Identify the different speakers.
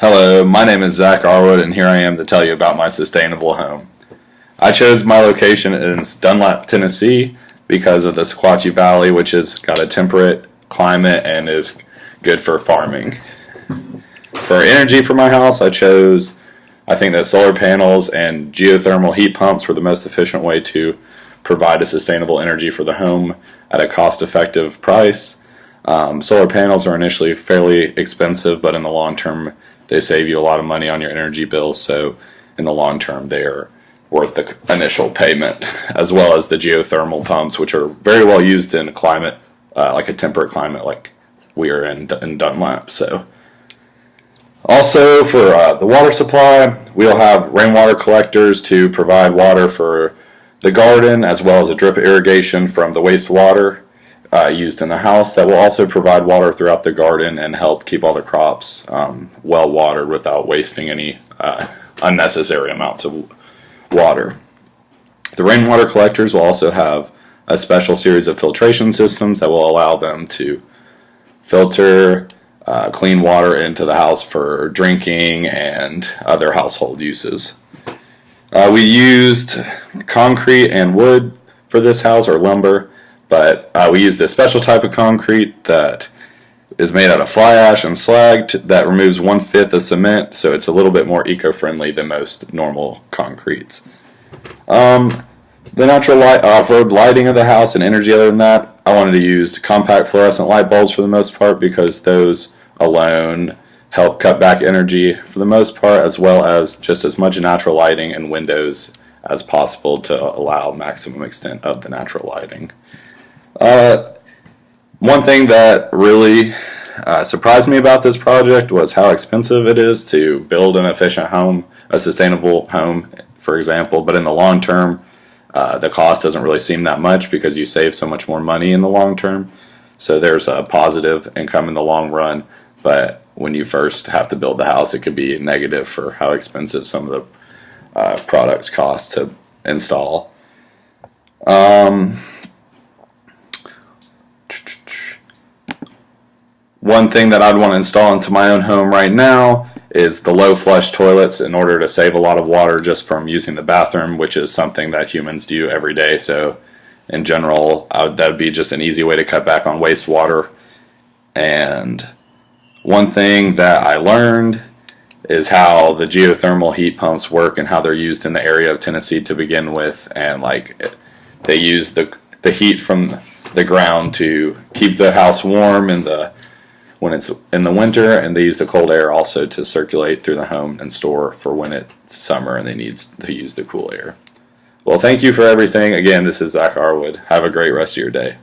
Speaker 1: Hello, my name is Zach Arwood, and here I am to tell you about my sustainable home. I chose my location in Dunlap, Tennessee because of the Sequatchie Valley, which has got a temperate climate and is good for farming. For energy for my house, I think that solar panels and geothermal heat pumps were the most efficient way to provide a sustainable energy for the home at a cost-effective price. Solar panels are initially fairly expensive, but in the long term, they save you a lot of money on your energy bills. So in the long term, they're worth the initial payment, as well as the geothermal pumps, which are very well used in a climate like a temperate climate like we are in Dunlap. So also for the water supply, we'll have rainwater collectors to provide water for the garden, as well as a drip irrigation from the wastewater used in the house that will also provide water throughout the garden and help keep all the crops well watered without wasting any unnecessary amounts of water. The rainwater collectors will also have a special series of filtration systems that will allow them to filter clean water into the house for drinking and other household uses. We used concrete and wood for this house, or lumber, but we used a special type of concrete that is made out of fly ash and slag that removes 1/5 of cement, so it's a little bit more eco-friendly than most normal concretes. The natural off-road lighting of the house and energy other than that, I wanted to use compact fluorescent light bulbs for the most part because those alone help cut back energy for the most part, as well as just as much natural lighting and windows as possible to allow maximum extent of the natural lighting. One thing that really surprised me about this project was how expensive it is to build an efficient home, a sustainable home, for example, but in the long term, the cost doesn't really seem that much because you save so much more money in the long term. So there's a positive income in the long run, but when you first have to build the house, it could be negative for how expensive some of the products cost to install. One thing that I'd want to install into my own home right now is the low flush toilets in order to save a lot of water just from using the bathroom, which is something that humans do every day. So in general, that would be just an easy way to cut back on wastewater. And one thing that I learned is how the geothermal heat pumps work and how they're used in the area of Tennessee to begin with. And they use the heat from the ground to keep the house warm when it's in the winter, and they use the cold air also to circulate through the home and store for when it's summer and they need to use the cool air. Well, thank you for everything. Again, this is Zach Arwood. Have a great rest of your day.